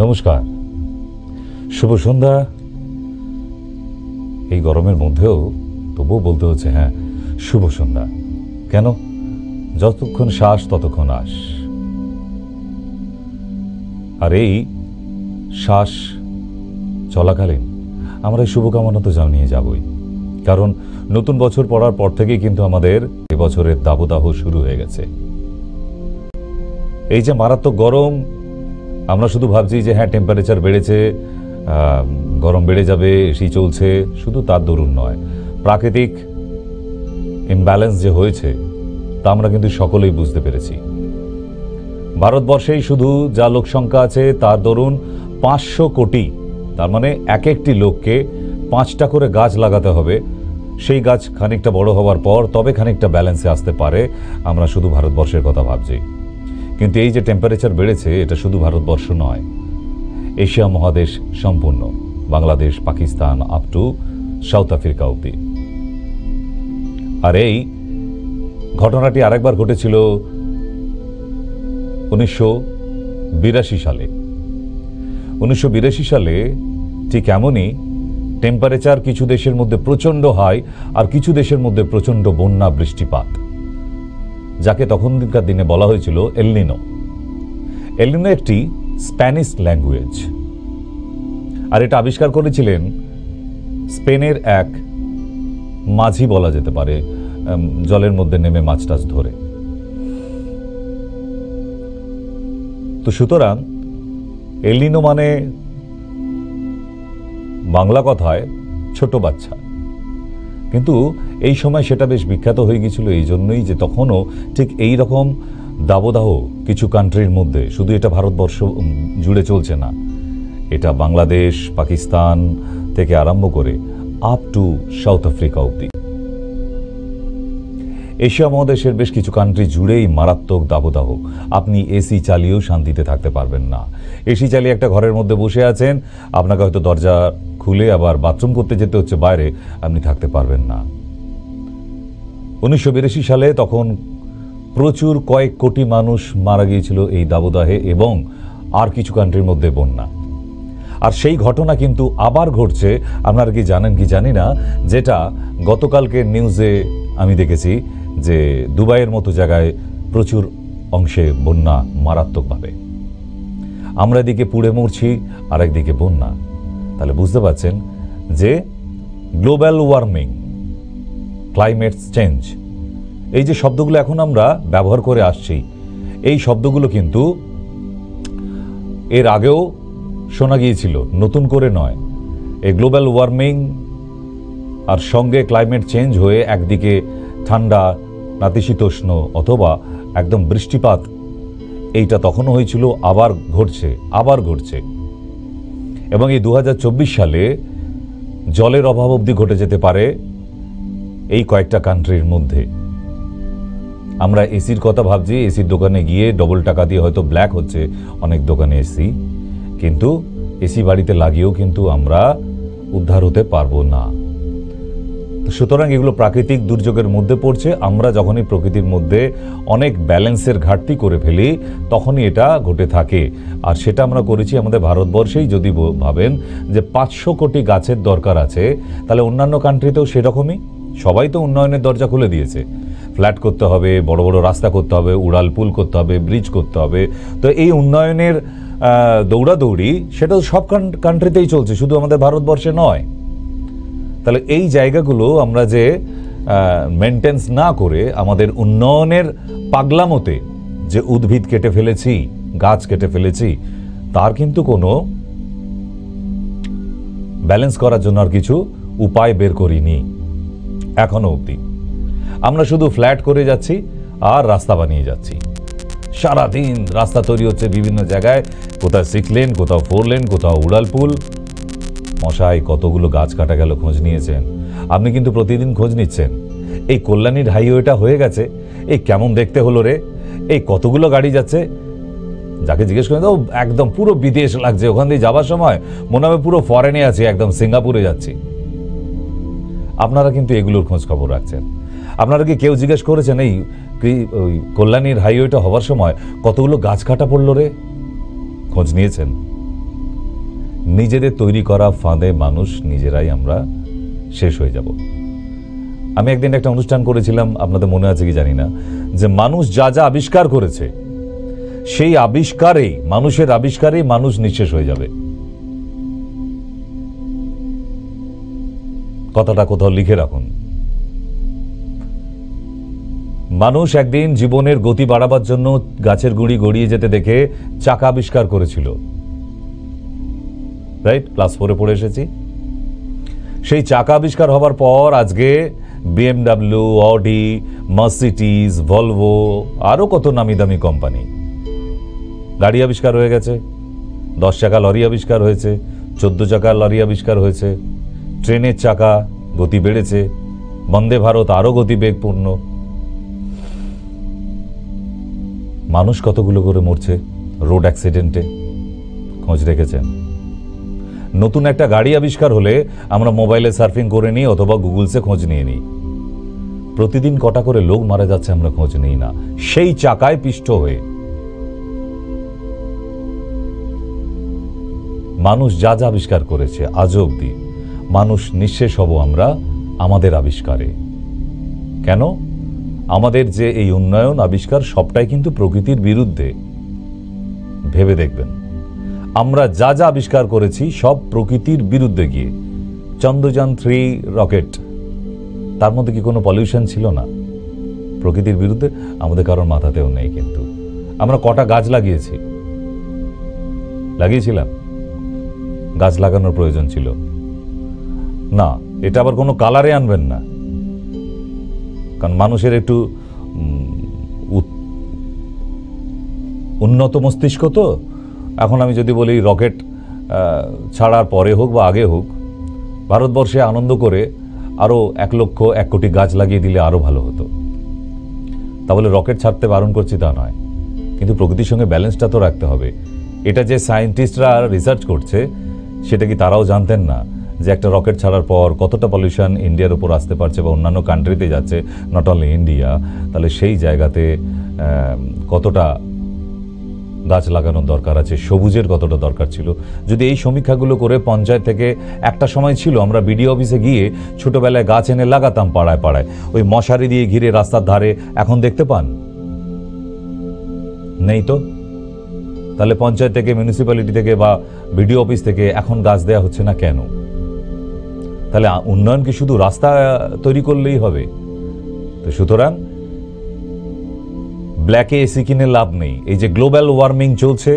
নমস্কার, শুভ সন্ধ্যা। এই গরমের মধ্যেও তবুও বলতে হচ্ছে হ্যাঁ, শুভ সন্ধ্যা। কেন? যতক্ষণ শ্বাস ততক্ষণ আস। আর এই শ্বাস চলাকালীন আমরা এই শুভকামনা তো জানিয়ে যাবই, কারণ নতুন বছর পড়ার পর থেকেই কিন্তু আমাদের এবছরের দাবদাহ শুরু হয়ে গেছে। এই যে মারাত্মক গরম, আমরা শুধু ভাবছি যে হ্যাঁ টেম্পারেচার বেড়েছে, গরম বেড়ে যাবে, এসি চলছে, শুধু তার দরুন নয়, প্রাকৃতিক ইমব্যালেন্স যে হয়েছে তা আমরা কিন্তু সকলেই বুঝতে পেরেছি। ভারতবর্ষেই শুধু যা লোক সংখ্যা আছে তার দরুন 500 কোটি, তার মানে এক একটি লোককে 5টা করে গাছ লাগাতে হবে। সেই গাছ খানিকটা বড় হওয়ার পর তবে খানিকটা ব্যালেন্সে আসতে পারে। আমরা শুধু ভারতবর্ষের কথা ভাবছি, কিন্তু এই যে টেম্পারেচার বেড়েছে এটা শুধু ভারতবর্ষ নয়, এশিয়া মহাদেশ সম্পূর্ণ, Bangladesh, Pakistan up to south Africa অব্দি। আর এই ঘটনাটি আরেকবার ঘটেছিল 1982 সালে। 1982 সালে ঠিক এমনই টেম্পারেচার কিছু দেশের মধ্যে প্রচণ্ড হাই, আর কিছু দেশের মধ্যে প্রচণ্ড বন্যা বৃষ্টিপাত, যাকে তখনকার দিনে বলা হয়েছিল এলনিনো। এলনিনো একটি স্প্যানিশ ল্যাঙ্গুয়েজ, আর এটা আবিষ্কার করেছিলেন স্পেনের এক মাঝি বলা যেতে পারে, জলের মধ্যে নেমে মাছ টাছ ধরে। তো সুতরাং এলনিনো মানে বাংলা কথায় ছোট বাচ্চা, কিন্তু এই সময় সেটা বেশ বিখ্যাত হয়ে গিয়েছিল এই জন্যই যে তখনও ঠিক এই রকম দাবদাহ কিছু কান্ট্রির মধ্যে, শুধু এটা ভারতবর্ষ জুড়ে চলছে না, এটা বাংলাদেশ, পাকিস্তান থেকে আরম্ভ করে আপ টু সাউথ আফ্রিকা অব্দি এশিয়া মহাদেশের বেশ কিছু কান্ট্রি জুড়েই মারাত্মক দাবদাহ। আপনি এসি চালিয়েও শান্তিতে থাকতে পারবেন না। এসি চালিয়ে একটা ঘরের মধ্যে বসে আছেন, আপনাকে হয়তো দরজা খুলে আবার বাথরুম করতে যেতে হচ্ছে বাইরে, আপনি থাকতে পারবেন না। 1982 সালে তখন প্রচুর কয়েক কোটি মানুষ মারা গিয়েছিল এই দাবদাহে, এবং আর কিছু কান্ট্রির মধ্যে বন্যা। আর সেই ঘটনা কিন্তু আবার ঘটছে, আপনারা কি জানেন কি জানি না, যেটা গতকালকে নিউজে আমি দেখেছি যে দুবাইয়ের মতো জায়গায় প্রচুর অংশে বন্যা মারাত্মকভাবে। আমরা এদিকে পুড়ে মরছি, আর একদিকে বন্যা। তাহলে বুঝতে পারছেন যে গ্লোবাল ওয়ার্মিং, ক্লাইমেট চেঞ্জ, এই যে শব্দগুলো এখন আমরা ব্যবহার করে আসছি, এই শব্দগুলো কিন্তু এর আগেও শোনা গিয়েছিল, নতুন করে নয়। এই গ্লোবাল ওয়ার্মিং আর সঙ্গে ক্লাইমেট চেঞ্জ হয়ে একদিকে ঠান্ডা, নাতিশীতোষ্ণ অথবা একদম বৃষ্টিপাত, এইটা তখনও হয়েছিল, আবার ঘটছে। এবং এই 2024 সালে জলের অভাব অবধি ঘটে যেতে পারে এই কয়েকটা কান্ট্রির মধ্যে। আমরা এসির কথা ভাবছি, এসির দোকানে গিয়ে ডবল টাকা দিয়ে হয়তো ব্ল্যাক হচ্ছে অনেক দোকানে এসি, কিন্তু এসি বাড়িতে লাগিয়েও কিন্তু আমরা উদ্ধার হতে পারবো না। সুতরাং এগুলো প্রাকৃতিক দুর্যোগের মধ্যে পড়ছে। আমরা যখনই প্রকৃতির মধ্যে অনেক ব্যালেন্সের ঘাটতি করে ফেলি তখনই এটা ঘটে থাকে। আর সেটা আমরা করেছি আমাদের ভারতবর্ষেই। যদি ভাবেন যে 500 কোটি গাছের দরকার আছে, তাহলে অন্যান্য কান্ট্রিতেও সেরকমই, সবাই তো উন্নয়নের দরজা খুলে দিয়েছে। ফ্ল্যাট করতে হবে, বড় বড় রাস্তা করতে হবে, উড়াল পুল করতে হবে, ব্রিজ করতে হবে। তো এই উন্নয়নের দৌড়াদৌড়ি সেটা সব কান্ট্রিতেই চলছে, শুধু আমাদের ভারতবর্ষে নয়। তাহলে এই জায়গাগুলো আমরা যে মেনটেন্স না করে আমাদের উন্নয়নের পাগলামোতে যে উদ্ভিদ কেটে ফেলেছি, গাছ কেটে ফেলেছি, তার কিন্তু কোনো ব্যালেন্স করার জন্য আর কিছু উপায় বের করিনি এখনো অবধি। আমরা শুধু ফ্ল্যাট করে যাচ্ছি আর রাস্তা বানিয়ে যাচ্ছি। সারাদিন রাস্তা তৈরি হচ্ছে বিভিন্ন জায়গায়, কোথাও 6 লেন, কোথাও 4 লেন, কোথাও উড়াল পুল। মশাই, কতগুলো গাছ কাটা গেল খোঁজ নিয়েছেন? আপনি কিন্তু প্রতিদিন খোঁজ নিচ্ছেন। এই কল্যাণীর হাইওয়েটা হয়ে গেছে, এই কেমন দেখতে হলো রে, এই কতগুলো গাড়ি যাচ্ছে। যাকে জিজ্ঞেস করেন তো একদম পুরো বিদেশ লাগছে, ওখান দিয়ে যাবার সময় মনে হবে পুরো ফরেনে আছি, একদম সিঙ্গাপুরে যাচ্ছি। আপনারা কিন্তু এগুলোর খোঁজ খবর রাখছেন। আপনারা কি কেউ জিজ্ঞেস করেছেন এই ওই কল্যাণীর হাইওয়েটা হওয়ার সময় কতগুলো গাছ কাটা পড়লো রে? খোঁজ নিয়েছেন? নিজেদের তৈরি করা ফাঁদে মানুষ নিজেরাই আমরা শেষ হয়ে যাব। আমি একদিন একটা অনুষ্ঠান করেছিলাম, আপনাদের মনে আছে কি জানি না, যে মানুষ যা যা আবিষ্কার করেছে সেই আবিষ্কারেই, মানুষের আবিষ্কারেই মানুষ নিঃশেষ হয়ে যাবে। কথাটা কোথাও লিখে রাখুন। মানুষ একদিন জীবনের গতি বাড়াবার জন্য গাছের গুঁড়ি গড়িয়ে যেতে দেখে চাকা আবিষ্কার করেছিল, রাইট? ক্লাস 4-এ পড়ে এসেছি। সেই চাকা আবিষ্কার হবার পর আজকে BMW, অডি, মার্সিডিজ, ভলভো, আরো কত নামি দামি কোম্পানি, গাড়ি আবিষ্কার হয়ে গেছে। 10 চাকা লরি আবিষ্কার হয়েছে, 14 চাকা লরি আবিষ্কার হয়েছে, ট্রেনের চাকা গতি বেড়েছে, বন্দে ভারত আরো গতিবেগপূর্ণ। মানুষ কতগুলো করে মরছে রোড অ্যাক্সিডেন্টে, খোঁজ রেখেছেন? নতুন একটা গাড়ি আবিষ্কার হলে আমরা মোবাইলে সার্ফিং করে নিই অথবা গুগলসে খোঁজ নিয়ে নিই। প্রতিদিন কটা করে লোক মারা যাচ্ছে আমরা খোঁজ নিই না, সেই চাকায় পিষ্ট হয়ে। মানুষ যা যা আবিষ্কার করেছে আজ অবধি, মানুষ নিঃশেষ হব আমরা আমাদের আবিষ্কারে। কেন? আমাদের যে এই উন্নয়ন আবিষ্কার সবটাই কিন্তু প্রকৃতির বিরুদ্ধে। ভেবে দেখবেন, আমরা যা যা আবিষ্কার করেছি সব প্রকৃতির বিরুদ্ধে গিয়ে। চন্দ্রযান 3 রকেট, তার মধ্যে কি কোনো পলিউশন ছিল না? প্রকৃতির বিরুদ্ধে। আমাদের কারোর মাথাতেও নেই। কিন্তু আমরা কটা গাছ লাগিয়েছিলাম? গাছ লাগানোর প্রয়োজন ছিল না। এটা আবার কোনো কালারে আনবেন না, কারণ মানুষের একটু উন্নত মস্তিষ্ক তো। এখন আমি যদি বলি রকেট ছাড়ার পরে হোক বা আগে হোক, ভারতবর্ষে আনন্দ করে আরও 1 লক্ষ 1 কোটি গাছ লাগিয়ে দিলে আরও ভালো হতো। তাহলে রকেট ছাড়তে বারণ করছি তা নয়, কিন্তু প্রকৃতির সঙ্গে ব্যালেন্সটা তো রাখতে হবে। এটা যে সায়েন্টিস্টরা রিসার্চ করছে, সেটা কি তারাও জানতেন না যে একটা রকেট ছাড়ার পর কতটা পলিউশন ইন্ডিয়ার উপর আসতে পারছে বা অন্যান্য কান্ট্রিতে যাচ্ছে, নট অনলি ইন্ডিয়া? তাহলে সেই জায়গাতে কতটা গাছ লাগানোর দরকার আছে, সবুজের কতটা দরকার ছিল। যদি এই সমীক্ষাগুলো করে পঞ্চায়েত থেকে, একটা সময় ছিল আমরা বিডিও অফিসে গিয়ে ছোটবেলায় গাছ এনে লাগাতাম পাড়ায় পাড়ায়, ওই মশারি দিয়ে ঘিরে রাস্তার ধারে। এখন দেখতে পান? নেই তো। তাহলে পঞ্চায়েত থেকে, মিউনিসিপ্যালিটি থেকে বা বিডিও অফিস থেকে এখন গাছ দেওয়া হচ্ছে না কেন? তাহলে উন্নয়ন কি শুধু রাস্তা তৈরি করলেই হবে? তো সুতরাং ব্ল্যাকে এসি কিনে লাভ নেই। এই যে গ্লোবাল ওয়ার্মিং চলছে,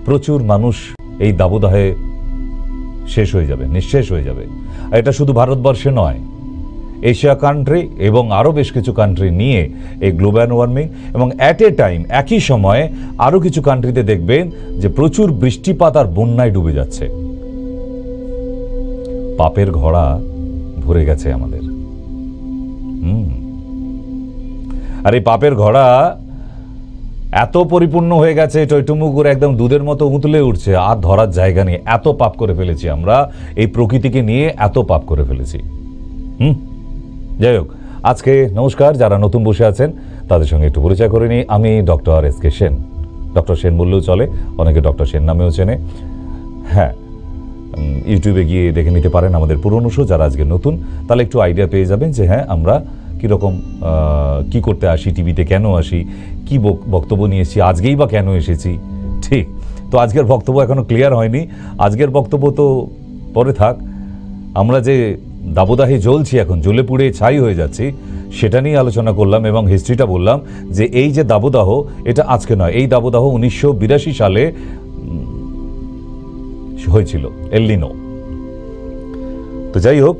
প্রচুর মানুষ এই দাবদাহে শেষ হয়ে যাবে, নিঃশেষ হয়ে যাবে। এটা শুধু ভারতবর্ষে নয়, এশিয়া কান্ট্রি এবং আরও বেশ কিছু কান্ট্রি নিয়ে এই গ্লোবাল ওয়ার্মিং, এবং অ্যাট এ টাইম একই সময়ে আরও কিছু কান্ট্রিতে দেখবেন যে প্রচুর বৃষ্টিপাত আর বন্যায় ডুবে যাচ্ছে। পাপের ঘোড়া ভরে গেছে আমাদের। আর এই পাপের ঘোড়া এত পরিপূর্ণ হয়ে গেছে, টইটুমু করে একদম দুধের মতো উতলে উঠছে, আর ধরার জায়গা নেই। এত পাপ করে ফেলেছি আমরা, এই প্রকৃতিকে নিয়ে এত পাপ করে ফেলেছি। যাই হোক, আজকে নমস্কার। যারা নতুন বসে আছেন তাদের সঙ্গে একটু পরিচয় করে নিই। আমি doctor SK Sen. Doctor Sen বললেও চলে, অনেকে ডক্টর সেন নামেও চেনে। হ্যাঁ, ইউটিউবে গিয়ে দেখে নিতে পারেন আমাদের পুরনো শো। যারা আজকে নতুন, তাহলে একটু আইডিয়া পেয়ে যাবেন যে হ্যাঁ, আমরা কীরকম কী করতে আসি, টিভিতে কেন আসি, কি বক্তব্য নিয়ে এসেছি, আজকেই বা কেন এসেছি। ঠিক তো, আজকের বক্তব্য এখনও ক্লিয়ার হয়নি। আজকের বক্তব্য তো পরে থাক। আমরা যে দাবদাহে জ্বলছি, এখন জ্বলে পুড়ে ছাই হয়ে যাচ্ছি, সেটা নিয়ে আলোচনা করলাম এবং হিস্ট্রিটা বললাম যে এই যে দাবদাহ, এটা আজকে নয়। এই দাবদাহ 1982 সালে হয়েছিল, এল নিনো। তো যাই হোক,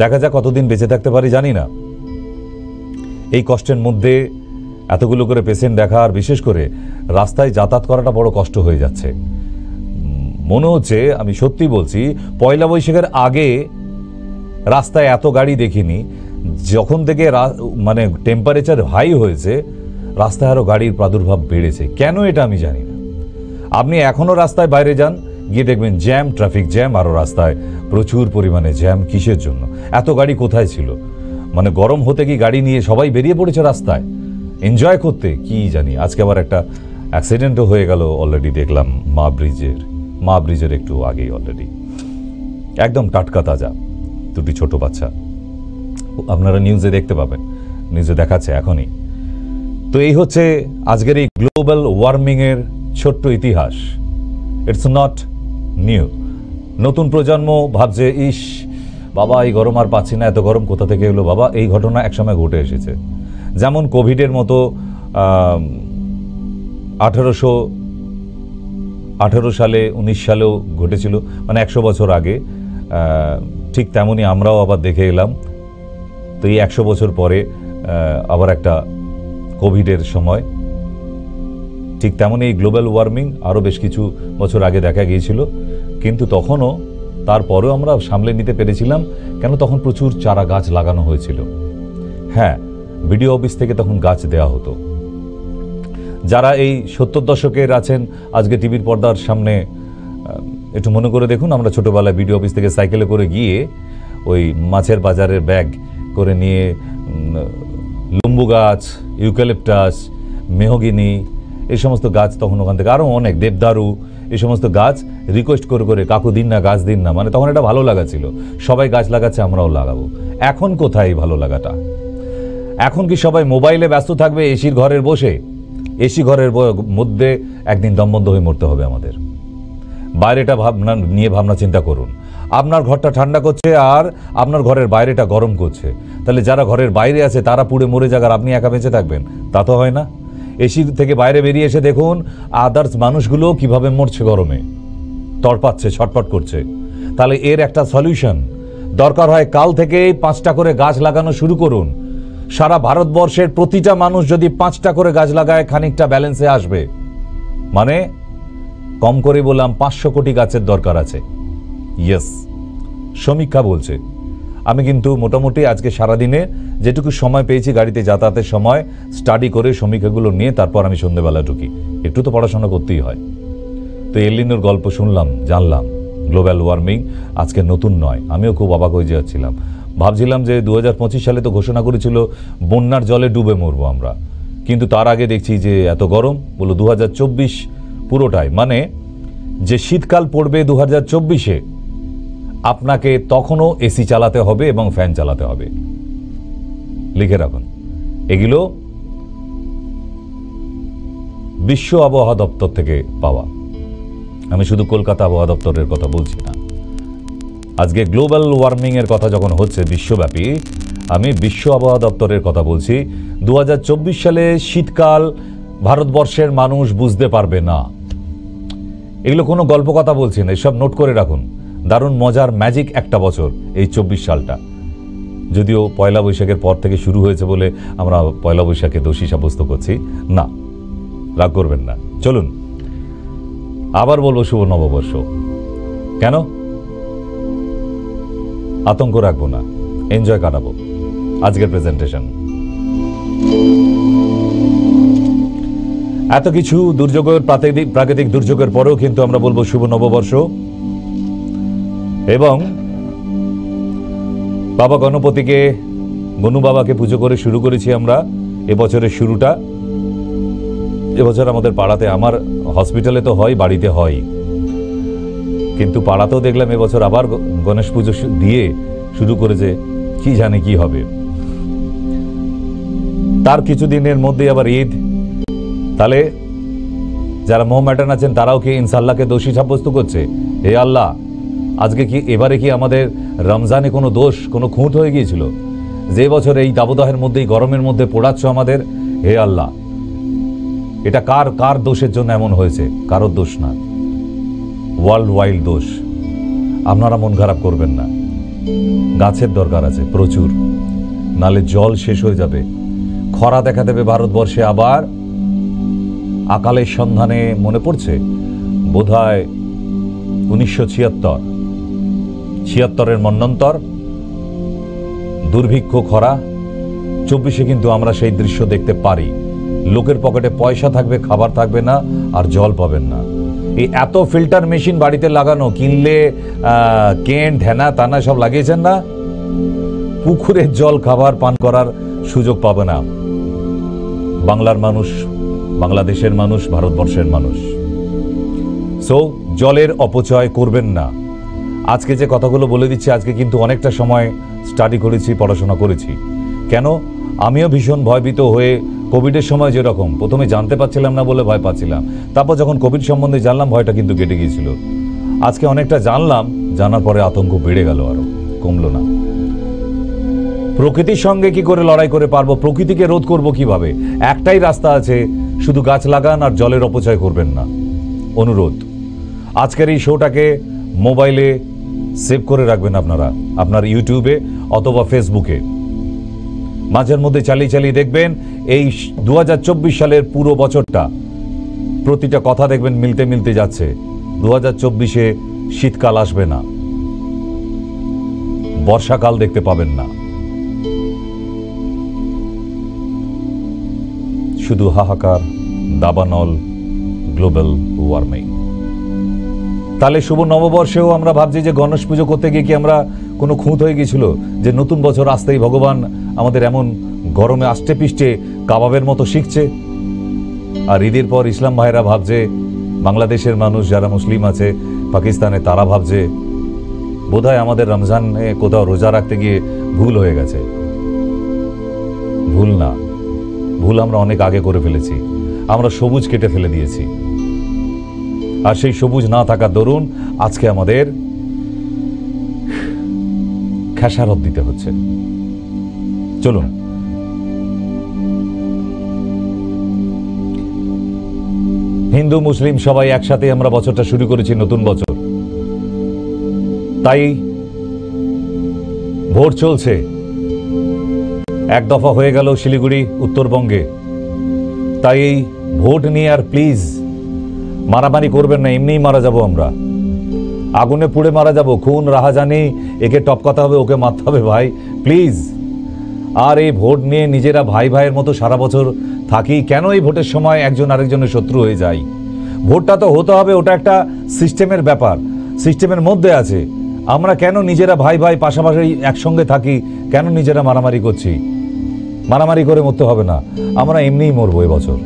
দেখা যাক কতদিন বেঁচে থাকতে পারি জানি না। এই কষ্টের মধ্যে এতগুলো করে পেশেন্ট দেখা, আর বিশেষ করে রাস্তায় যাতায়াত করাটা বড় কষ্ট হয়ে যাচ্ছে। মনে হচ্ছে, আমি সত্যি বলছি, পয়লা বৈশাখের আগে রাস্তায় এত গাড়ি দেখিনি। যখন থেকে মানে টেম্পারেচার হাই হয়েছে, রাস্তায় আরও গাড়ির প্রাদুর্ভাব বেড়েছে। কেন এটা আমি জানি না। আপনি এখনও রাস্তায় বাইরে যান, গিয়ে দেখবেন জ্যাম, ট্রাফিক জ্যাম, আরও রাস্তায় প্রচুর পরিমাণে জ্যাম। কিসের জন্য এত গাড়ি? কোথায় ছিল? মানে গরম হতে কি গাড়ি নিয়ে সবাই বেরিয়ে পড়েছে রাস্তায় এনজয় করতে, কি জানি। আজকে আবার একটা অ্যাক্সিডেন্টও হয়ে গেল অলরেডি, দেখলাম মা ব্রিজের একটু আগেই অলরেডি, একদম টাটকা তাজা দুটি ছোট বাচ্চা। আপনারা নিউজে দেখতে পাবেন, নিউজে দেখাচ্ছে এখনই। তো এই হচ্ছে আজকের এই গ্লোবাল ওয়ার্মিংয়ের ছোট্ট ইতিহাস। It's not new. নতুন প্রজন্ম ভাবছে, ইস বাবা এই গরম আর পাচ্ছি না, এত গরম কোথা থেকে এলো বাবা। এই ঘটনা একসময় ঘটে এসেছে, যেমন কোভিডের মতো 1818 সালে 19 সালেও ঘটেছিল, মানে 100 বছর আগে। ঠিক তেমনই আমরাও আবার দেখে এলাম। তো এই 100 বছর পরে আবার একটা কোভিডের সময়, ঠিক তেমনই এই গ্লোবাল ওয়ার্মিং আরও বেশ কিছু বছর আগে দেখা গিয়েছিল, কিন্তু তখনও তারপরেও আমরা সামলে নিতে পেরেছিলাম। কেন? তখন প্রচুর চারা গাছ লাগানো হয়েছিল। হ্যাঁ, বিডিও অফিস থেকে তখন গাছ দেওয়া হতো। যারা এই 70 দশকের আছেন আজকে টিভির পর্দার সামনে, একটু মনে করে দেখুন, আমরা ছোটোবেলায় বিডিও অফিস থেকে সাইকেলে করে গিয়ে ওই মাছের বাজারের ব্যাগ করে নিয়ে লম্বু গাছ, ইউক্যালিপটাস, মেহগিনি, এই সমস্ত গাছ তখন ওখান থেকে, আরও অনেক দেবদারু, এই সমস্ত গাছ রিকোয়েস্ট করে করে, কাকু দিন না, গাছ দিন না। মানে তখন এটা ভালো লাগা ছিল, সবাই গাছ লাগাচ্ছে আমরাও লাগাবো। এখন কোথায় এই ভালো লাগাটা? এখন কি সবাই মোবাইলে ব্যস্ত থাকবে এসির ঘরের বসে? এসি ঘরের মধ্যে একদিন দমবন্ধ হয়ে মরতে হবে আমাদের। বাইরেটা ভাবনা চিন্তা করুন। আপনার ঘরটা ঠান্ডা করছে আর আপনার ঘরের বাইরেটা গরম করছে, তাহলে যারা ঘরের বাইরে আছে তারা পুড়ে মরে যাক আর আপনি একা বেঁচে থাকবেন, তা তো হয় না। এসি থেকে বাইরে বেরিয়ে এসে দেখুন আদার্স মানুষগুলো কিভাবে মরছে গরমে, তড়পাচ্ছে, ছটফট করছে। তাহলে এর একটা সলিউশন দরকার হয়, কাল থেকেই 5টা করে গাছ লাগানো শুরু করুন। সারা ভারতবর্ষের প্রতিটা মানুষ যদি 5টা করে গাছ লাগায়, খানিকটা ব্যালেন্সে আসবে। মানে কম করে বললাম 500 কোটি গাছের দরকার আছে। ইয়েস, সমীক্ষা বলছে। আমি কিন্তু মোটামুটি আজকে সারাদিনে যেটুকু সময় পেয়েছি গাড়িতে যাতায়াতের সময় স্টাডি করে সমীক্ষাগুলো নিয়ে তারপর আমি সন্ধ্যেবেলা ঢুকি। একটু তো পড়াশোনা করতেই হয়। তো এল নিনোর গল্প শুনলাম, জানলাম গ্লোবাল ওয়ার্মিং আজকে নতুন নয়। আমিও খুব অবাক হয়ে যাচ্ছিলাম, ভাবছিলাম যে 2025 সালে তো ঘোষণা করেছিল বন্যার জলে ডুবে মরবো আমরা, কিন্তু তার আগে দেখছি যে এত গরম। বলো 2024 পুরোটাই, মানে যে শীতকাল পড়বে 2024-এ, আপনাকে তখনও এসি চালাতে হবে এবং ফ্যান চালাতে হবে। লিখে রাখুন, এগুলো বিশ্ব আবহাওয়া দপ্তর থেকে পাওয়া। আমি শুধু কলকাতা আবহাওয়া দপ্তরের কথা বলছি না। আজকে গ্লোবাল ওয়ার্মিং এর কথা যখন হচ্ছে বিশ্বব্যাপী, আমি বিশ্ব আবহাওয়া দপ্তরের কথা বলছি। 2024 সালে শীতকাল ভারতবর্ষের মানুষ বুঝতে পারবে না। এগুলো কোনো গল্প কথা বলছি না, এসব নোট করে রাখুন। দারুণ মজার ম্যাজিক একটা বছর এই 24 সালটা। যদিও পয়লা বৈশাখের পর থেকে শুরু হয়েছে বলে আমরা পয়লা বৈশাখে দোষী সাব্যস্ত করছি না, রাগ করবেন না। চলুন আবার বলবো শুভ নববর্ষ। কেন? আতঙ্ক রাখবো না, এনজয় কাটাবো। আজকের প্রেজেন্টেশন এত কিছু দুর্যোগের, প্রাকৃতিক দুর্যোগের পরেও কিন্তু আমরা বলবো শুভ নববর্ষ। এবং বাবা গণপতিকে, গনু বাবাকে পুজো করে শুরু করেছি আমরা এবছরের শুরুটা। এবছর আমাদের পাড়াতে, আমার হসপিটালে তো হয়, বাড়িতে হয়, কিন্তু পাড়াতেও দেখলাম এবছর আবার গণেশ পুজো দিয়ে শুরু করেছে। কি জানে কি হবে। তার কিছুদিনের মধ্যে আবার ঈদ। তাহলে যারা মোহামেডান আছেন তারাও কি ইনশাআল্লাহকে দোষী সাব্যস্ত করছে? হে আল্লাহ, আজকে কি এবারে কি আমাদের রমজানে কোনো দোষ, কোনো খুঁত হয়ে গিয়েছিল? যে বছর এই দাবদাহের মধ্যে, গরমের মধ্যে পোড়াচ্ছ আমাদের, হে আল্লাহ, এটা কার দোষের জন্য এমন হয়েছে? কারোর দোষ না, ওয়ার্ল্ড ওয়াইড দোষ। আপনারা মন খারাপ করবেন না, গাছের দরকার আছে প্রচুর, নালে জল শেষ হয়ে যাবে। খরা দেখা দেবে ভারতবর্ষে আবার। আকালের সন্ধানে মনে পড়ছে বোধহয় 1976-এর মন্বন্তর, দুর্ভিক্ষ, খরা। 24-এ কিন্তু আমরা সেই দৃশ্য দেখতে পারি। লোকের পকেটে পয়সা থাকবে, খাবার থাকবে না, আর জল পাবেন না। এই এত ফিল্টার মেশিন বাড়িতে লাগানো, কিনলে কেন ঢেনা তানা সব লাগিয়েছেন না, পুকুরের জল খাবার পান করার সুযোগ পাবে না বাংলার মানুষ, বাংলাদেশের মানুষ, ভারতবর্ষের মানুষ। সো জলের অপচয় করবেন না। আজকে যে কথাগুলো বলে দিচ্ছি, আজকে কিন্তু অনেকটা সময় স্টাডি করেছি, পড়াশোনা করেছি। কেন? আমিও ভীষণ ভয়ভীত হয়ে কোভিডের সময় যেরকম প্রথমে জানতে পারছিলাম না বলে ভয় পাচ্ছিলাম, তারপর যখন কোভিড সম্বন্ধে জানলাম ভয়টা কিন্তু কেটে গিয়েছিল। আজকে অনেকটা জানলাম, জানার পরে আতঙ্ক বেড়ে গেল, আরো কমলো না। প্রকৃতির সঙ্গে কি করে লড়াই করে পারবো, প্রকৃতিকে রোধ করব কিভাবে? একটাই রাস্তা আছে, শুধু গাছ লাগান আর জলের অপচয় করবেন না। অনুরোধ, আজকের এই শোটাকে মোবাইলে সেভ করে রাখবেন আপনারা, আপনার ইউটিউবে অথবা ফেসবুকে। মাঝের মধ্যে চালিয়ে চালিয়ে দেখবেন এই 2024 সালের পুরো বছরটা প্রতিটা কথা দেখবেন মিলতে মিলতে যাচ্ছে। 2024-এ শীতকাল আসবে না, বর্ষাকাল দেখতে পাবেন না, শুধু হাহাকার, দাবানল, গ্লোবাল ওয়ার্মিং। তাহলে শুভ নববর্ষেও আমরা ভাবছি যে গণেশ পুজো করতে গিয়ে কি আমরা কোনো খুঁত হয়ে গেছিল যে নতুন বছর আসতেই ভগবান আমাদের এমন গরমে আষ্টে পিষ্টে কাবাবের মতো শিখছে? আর ঈদের পর ইসলাম ভাইরা ভাবছে, বাংলাদেশের মানুষ যারা মুসলিম আছে পাকিস্তানে, তারা ভাবছে বোধহয় আমাদের রমজানে কোথাও রোজা রাখতে গিয়ে ভুল হয়ে গেছে। ভুল না, ভুল আমরা অনেক আগে করে ফেলেছি। আমরা সবুজ কেটে ফেলে দিয়েছি, আর সেই সবুজ না থাকার দরুন আজকে আমাদের খেসারত দিতে হচ্ছে। চলুন, হিন্দু মুসলিম সবাই একসাথে আমরা বছরটা শুরু করেছি, নতুন বছর। তাই ভোট চলছে, এক দফা হয়ে গেল শিলিগুড়ি, উত্তরবঙ্গে। তাই এই ভোট নিয়ে আর প্লিজ মারামারি করবেন না, এমনিই মারা যাব আমরা, আগুনে পুড়ে মারা যাব, খুন রাহাজানি, একে টপকাতে হবে, ওকে মারতে হবে, ভাই প্লিজ। আর এই ভোট নিয়ে নিজেরা ভাই ভাইয়ের মতো সারা বছর থাকি কেন? এই ভোটের সময় একজন আরেকজনের শত্রু হয়ে যায়। ভোটটা তো হতে হবে, ওটা একটা সিস্টেমের ব্যাপার, সিস্টেমের মধ্যে আছে। আমরা কেন নিজেরা ভাই ভাই পাশাপাশি একসঙ্গে থাকি, কেন নিজেরা মারামারি করছি? মারামারি করে মরতে হবে না, আমরা এমনিই মরবো এবছর।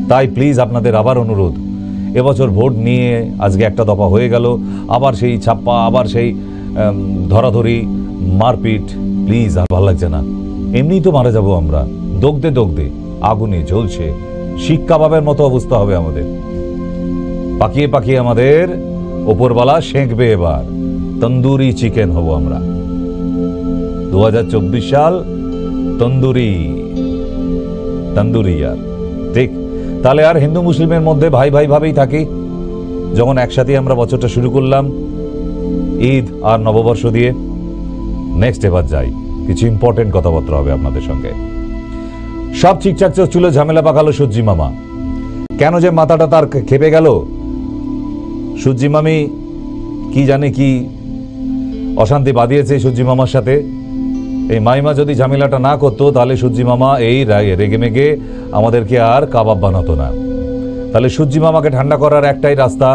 তাই প্লিজ আপনাদের আবার অনুরোধ, এবছর ভোট নিয়ে আজকে একটা দফা হয়ে গেল, আবার সেই ছাপ্পা, আবার সেই ধরাধরি, মারপিট, প্লিজ আর ভালো লাগছে না। এমনিই তো মারা যাবো আমরা, দগদে দগদে আগুনে জ্বলছে, শিক কাবাবের মতো অবস্থা হবে আমাদের। পাকিয়ে পাকিয়ে আমাদের ওপরওয়ালা সেঁকবে, এবার তন্দুরি চিকেন হব আমরা। 2024 সাল তন্দুরি, তন্দুরি আর ঠিক। তাহলে আর হিন্দু মুসলিমের মধ্যে ভাই ভাই ভাবেই থাকি। যখন একসাথে আমরা বছরটা শুরু করলাম ঈদ আর নববর্ষ দিয়ে, নেক্সট এবার যাই, কিছু ইম্পর্টেন্ট কথাবার্তা হবে আপনাদের সঙ্গে। সব ঠিকঠাক চুলো ঝামেলা পাকালো সূর্যি মামা, কেন যে মাথাটা তার খেপে গেল? সূর্যি মামি কি জানে কি অশান্তি বাঁধিয়েছে সূর্যি মামার সাথে। এই মাইমা যদি ঝামেলাটা না করতো তাহলে সূর্যি মামা এই রেগে মেগে আমাদেরকে আর কাবাব বানাতো না। তাহলে সূর্যি মামাকে ঠান্ডা করার একটাই রাস্তা,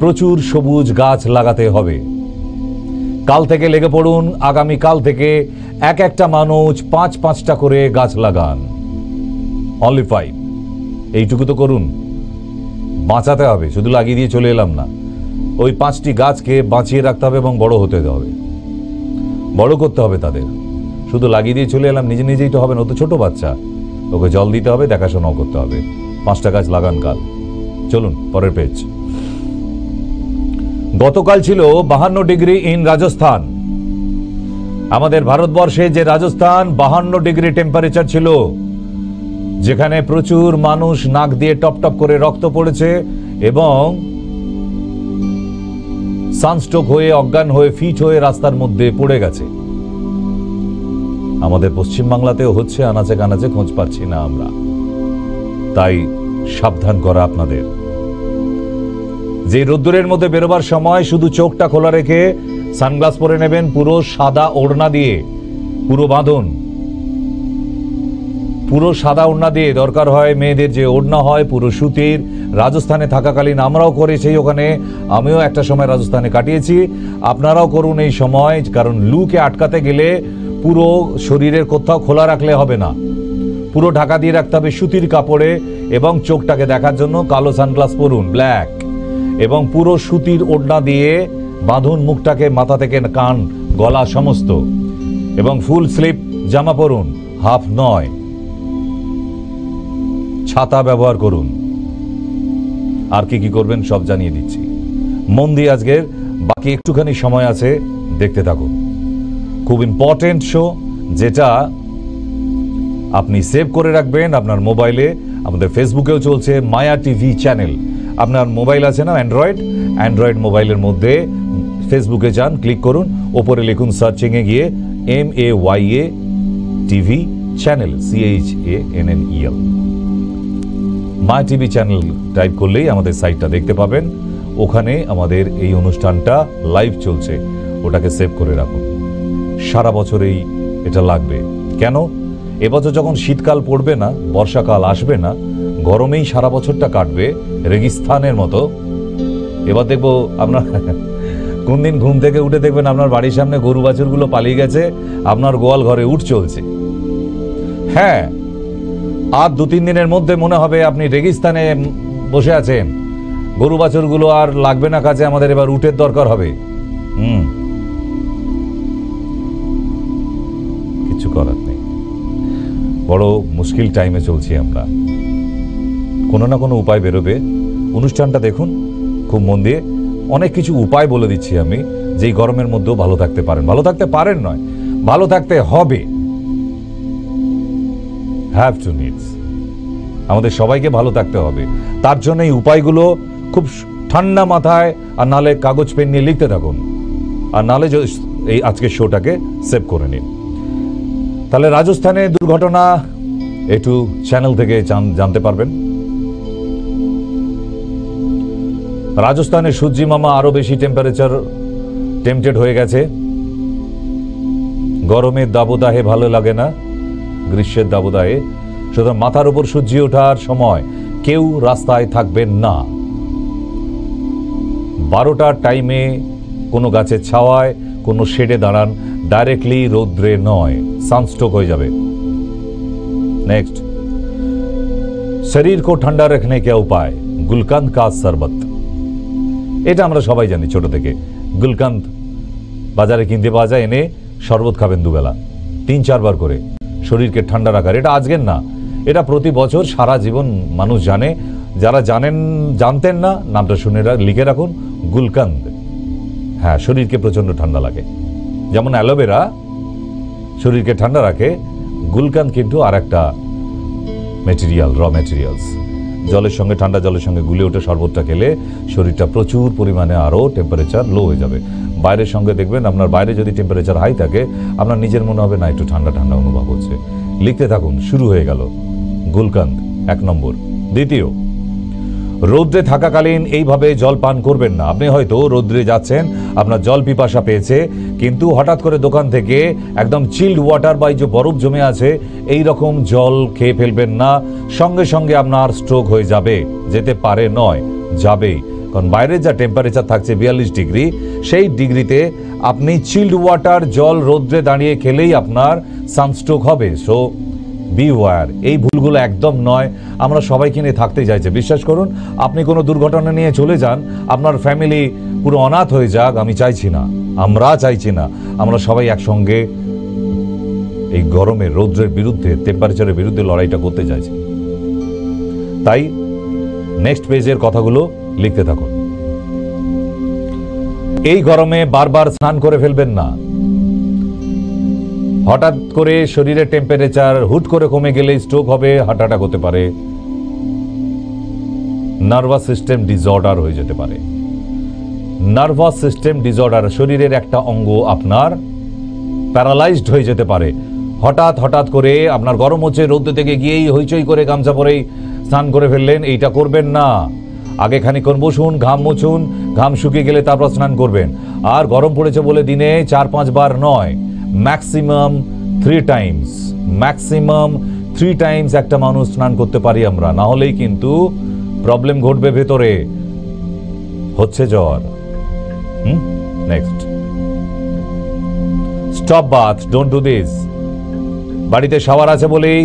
প্রচুর সবুজ গাছ লাগাতে হবে। কাল থেকে লেগে পড়ুন, আগামী কাল থেকে এক একটা মানুষ 5-5টা করে গাছ লাগান, অনলি 5। এইটুকু তো করুন, বাঁচাতে হবে, শুধু লাগিয়ে দিয়ে চলে এলাম না। ওই 5টি গাছকে বাঁচিয়ে রাখতে হবে এবং বড় হতে হবে, বড় করতে হবে তাদের। শুধু লাগিয়ে দিয়ে চলে এলাম, নিজে নিজেই তো হবে না, ও তো ছোট বাচ্চা, ওকে জল দিতে হবে, দেখাশোনাও করতে হবে। 5টা গাছ লাগান কাল। চলুন পরের পেজ। গতকাল ছিল 52 ডিগ্রি ইন রাজস্থান। আমাদের ভারতবর্ষে যে রাজস্থান 52 ডিগ্রি টেম্পারেচার ছিল, যেখানে প্রচুর মানুষ নাক দিয়ে টপ টপ করে রক্ত পড়েছে এবং সানস্ট্রোক হয়ে, অজ্ঞান হয়ে, ফিট হয়ে রাস্তার মধ্যে পড়ে গেছে। আমাদের পশ্চিমবাংলাতেও হচ্ছে, আনাচে কানাচে খোঁজ পাচ্ছি না আমরা। তাই সাবধান করা আপনাদের। যে রোদ্দুরের মধ্যে বেরোবার সময় শুধু চোখটা খোলা রেখে সানগ্লাস পরে নেবেন, পুরো সাদা ওড়না দিয়ে, পুরো বাঁধন, পুরো সাদা ওড়না দিয়ে। দরকার হয় মেয়েদের যে ওড়না হয় পুরো সুতির। রাজস্থানে থাকাকালীন আমরাও করেছি, ওখানে আমিও একটা সময় রাজস্থানে কাটিয়েছি। আপনারাও করুন এই সময়, কারণ লুকে আটকাতে গেলে পুরো শরীরের কোথাও খোলা রাখলে হবে না, পুরো ঢাকা দিয়ে রাখতে হবে সুতির কাপড়ে, এবং চোখটাকে দেখার জন্য কালো সানগ্লাস পরুন, ব্ল্যাক, এবং পুরো সুতির ওড়না দিয়ে বাঁধুন মুখটাকে, মাথা থেকে কান গলা সমস্ত, এবং ফুল স্লিভ জামা পরুন, হাফ নয়। ছাতা ব্যবহার করুন। আর কি কি করবেন সব জানিয়ে দিচ্ছি। মন দিয়ে আজকের বাকি একটুখানি সময় আছে, দেখতে থাকুন। খুব ইম্পর্টেন্ট শো, যেটা আপনি সেভ করে রাখবেন আপনার মোবাইলে। আমাদের ফেসবুকেও চলছে মায়া টিভি চ্যানেল। আপনার মোবাইল আছে না অ্যান্ড্রয়েড মোবাইলের মধ্যে ফেসবুকে যান, ক্লিক করুন, ওপরে লিখুন সার্চিংয়ে গিয়ে MAYA টিভি চ্যানেল, CHANNEL। মায়া টিভি চ্যানেল টাইপ করলেই আমাদের সাইটটা দেখতে পাবেন। ওখানে আমাদের এই অনুষ্ঠানটা লাইভ চলছে, ওটাকে সেভ করে রাখুন। সারা বছরেই এটা লাগবে। কেন? এবছর যখন শীতকাল পড়বে না, বর্ষাকাল আসবে না, গরমেই সারা বছরটা কাটবে রেগিস্তানের মতো। এবার দেখবো আপনার কোন দিন ঘুম থেকে উঠে দেখবেন আপনার বাড়ির সামনে গরু বাছুরগুলো পালিয়ে গেছে, আপনার গোয়াল ঘরে উঠ চলছে। হ্যাঁ, আর 2-3 দিনের মধ্যে মনে হবে আপনি রেগিস্তানে বসে আছেন, গরু বাছুরগুলো আর লাগবে না কাছে, আমাদের এবার উটের দরকার হবে। কিছু করার নেই, বড় মুশকিল টাইমে চলছি আমরা। কোনো না কোনো উপায় বেরোবে। অনুষ্ঠানটা দেখুন খুব মন দিয়ে। অনেক কিছু উপায় বলে দিচ্ছি আমি, যেই গরমের মধ্যেও ভালো থাকতে পারেন। ভালো থাকতে পারেন নয়, ভালো থাকতে হবে। হ্যাভ টু নিডস, আমাদের সবাইকে ভালো থাকতে হবে। তার জন্য এই উপায়গুলো খুব ঠান্ডা মাথায়, আর নালে কাগজ পেন নিয়ে লিখতে থাকুন, আর নালে এই আজকের শোটাকে সেভ করে নিন। তাহলে রাজস্থানে দুর্ঘটনা একটু চ্যানেল থেকে জানতে পারবেন। রাজস্থানে সূর্যি মামা আরো বেশি টেম্পটেড হয়ে গেছে। গরমের দাবদাহে ভালো লাগে না, গ্রীষ্মের দাবদাহে। সুতরাং মাথার উপর সূর্যি ওঠার সময় কেউ রাস্তায় থাকবেন না। 12টার টাইমে কোনো গাছের ছাওয়ায়, কোনো শেডে দাঁড়ান, ডাইরেক্টলি রৌদ্রে নয়, সানস্ট্রোক হয়ে যাবে। नेक्स्ट, शरीर को ठंडा रखने के उपाय, गुलकंद का शरबत। এটা আমরা সবাই জানি ছোট থেকে। গুলকান্দ বাজারে কিনতে পাওয়া যায়, এনে শরবত খাবেন দুবেলা 3-4 বার করে, শরীরকে ঠান্ডা রাখার। এটা আজকের না, এটা প্রতি বছর সারা জীবন মানুষ জানে। যারা জানতেন না, নামটা শুনে লিখে রাখুন, গুলকান্দ। হ্যাঁ, শরীরকে প্রচন্ড ঠান্ডা লাগে। যেমন অ্যালোভেরা শরীরকে ঠান্ডা রাখে, গুলকান্দ কিন্তু আর একটা ম্যাটেরিয়াল, র ম্যাটেরিয়ালস। জলের সঙ্গে, ঠান্ডা জলের সঙ্গে গুলে ওঠে শরবতটা খেলে শরীরটা প্রচুর পরিমাণে আরও টেম্পারেচার লো হয়ে যাবে। বাইরের সঙ্গে দেখবেন, আপনার বাইরে যদি টেম্পারেচার হাই থাকে, আপনার নিজের মনে হবে না একটু ঠান্ডা ঠান্ডা অনুভব হচ্ছে। লিখতে থাকুন, শুরু হয়ে গেল গুলকান্দ 1 নম্বর। দ্বিতীয়, রৌদ্রে থাকাকালীন এইভাবে জল পান করবেন না। আপনি হয়তো রৌদ্রে যাচ্ছেন, আপনার জল পিপাসা পেয়েছে, কিন্তু হঠাৎ করে দোকান থেকে একদম চিল্ড ওয়াটার বা যে বরফ জমে আছে এই রকম জল খেয়ে ফেলবেন না। সঙ্গে সঙ্গে আপনার স্ট্রোক হয়ে যাবে, যেতে পারে নয়, যাবেই। কারণ বাইরে যা টেম্পারেচার থাকছে 42 ডিগ্রি, সেই ডিগ্রিতে আপনি চিল্ড ওয়াটার জল রৌদ্রে দাঁড়িয়ে খেলেই আপনার সানস্ট্রোক হবে। সো বিওয়্যার, এই ভুলগুলো একদম নয়। আমরা সবাইকে নিয়ে থাকতে চাইছে, বিশ্বাস করুন। আপনি কোনো দুর্ঘটনা নিয়ে চলে যান, আপনার ফ্যামিলি পুরো অনাথ হয়ে যাক, আমি চাইছি না, আমরা চাইছি না। আমরা সবাই একসঙ্গে এই গরমের রৌদ্রের বিরুদ্ধে, টেম্পারেচারের বিরুদ্ধে লড়াইটা করতে চাইছি। তাই নেক্সট পেজের কথাগুলো লিখতে থাকুন। এই গরমে বারবার স্নান করে ফেলবেন না। হঠাৎ করে শরীরের টেম্পারেচার হুট করে কমে গেলে স্ট্রোক হবে, হার্ট অ্যাটাক হতে পারে, নার্ভাস সিস্টেম ডিসঅর্ডার হয়ে যেতে পারে। নার্ভাস সিস্টেম ডিসঅর্ডার, শরীরের একটা অঙ্গ আপনার প্যারালাইজড হয়ে যেতে পারে। হঠাৎ করে আপনার গরম হচ্ছে, রৌদ্র থেকে গিয়েই হইচই করে গামছা পরেই স্নান করে ফেললেন, এইটা করবেন না। আগে খানিকক্ষণ বসুন, ঘাম মুছুন, ঘাম শুকিয়ে গেলে তারপর স্নান করবেন। আর গরম পড়েছে বলে দিনে 4-5 বার নয়, ম্যাক্সিমাম 3 টাইমস, ম্যাক্সিমাম 3 টাইমস একটা মানুষ স্নান করতে পারি আমরা। না হলেই কিন্তু প্রবলেম ঘটবে ভেতরে, হচ্ছে জ্বর। Next, stop bath, don't do this. বাড়িতে শাওয়ার আছে বলেই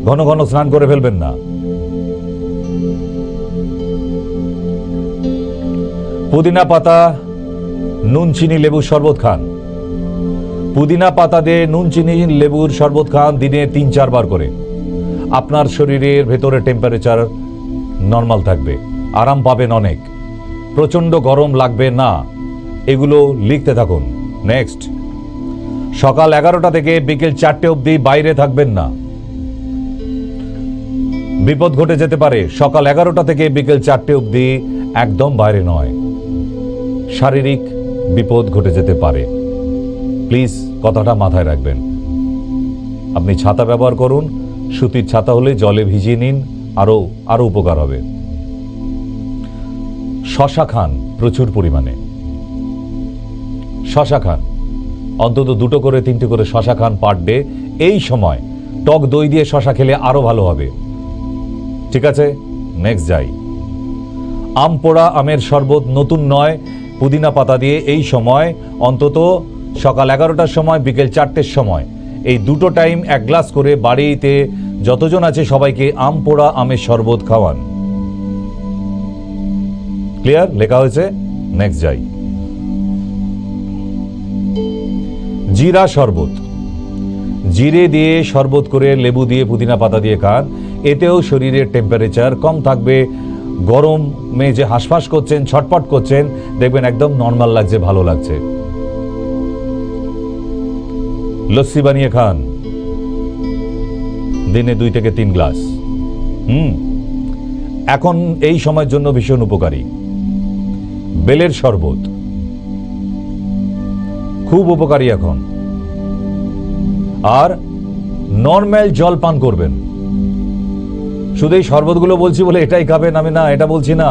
ঘন ঘন স্নান করে ফেলবেন না। পুদিনা পাতা, নুন চিনি লেবুর শরবত খান। পুদিনা পাতা দিয়ে নুন চিনি লেবুর শরবত খান দিনে 3-4 বার করে। আপনার শরীরের ভেতরে টেম্পারেচার নর্মাল থাকবে, আরাম পাবেন অনেক, প্রচন্ড গরম লাগবে না। এগুলো লিখতে থাকুন। নেক্সট, সকাল 11টা থেকে বিকেল 4টে অবধি বাইরে থাকবেন না। বিপদ ঘটে যেতে পারে। সকাল 11টা থেকে বিকেল 4টে অবধি একদম বাইরে নয়, শারীরিক বিপদ ঘটে যেতে পারে। প্লিজ কথাটা মাথায় রাখবেন। আপনি ছাতা ব্যবহার করুন, সুতির ছাতা হলে জলে ভিজিয়ে নিন, আরো উপকার হবে। শশা খান প্রচুর পরিমাণে, শশা খান, অন্তত 2টো করে 3টে করে শশা খান পার ডে। এই সময় টক দই দিয়ে শশা খেলে আরো ভালো হবে। ঠিক আছে, নেক্সট যাই। আম পোড়া আমের শরবত নতুন নয়, পুদিনা পাতা দিয়ে এই সময় অন্তত সকাল 11টার সময় বিকেল 4টের সময় এই 2টো টাইম 1 গ্লাস করে বাড়িতে যতজন আছে সবাইকে আম পোড়া আমের শরবত খাওয়ান। ক্লিয়ার? লেখা হয়েছে। নেক্সট যাই। জিরা শরবত, জিরে দিয়ে শরবত করে লেবু দিয়ে পুদিনা পাতা দিয়ে খান। এতেও শরীরের টেম্পারেচার কম থাকবে। গরমে যে হাঁসফাঁস করছেন, ছটপট করছেন, দেখবেন একদম নর্মাল লাগছে, ভালো লাগছে। লস্যি বানিয়ে খান দিনে 2 থেকে 3 গ্লাস। এখন এই সময়ের জন্য ভীষণ উপকারী। বেলের শরবত খুব উপকারী এখন। আর নর্মাল জল পান করবেন। শুধু এই শরবতগুলো বলছি বলে এটাই খাবেন আমি না, এটা বলছি না।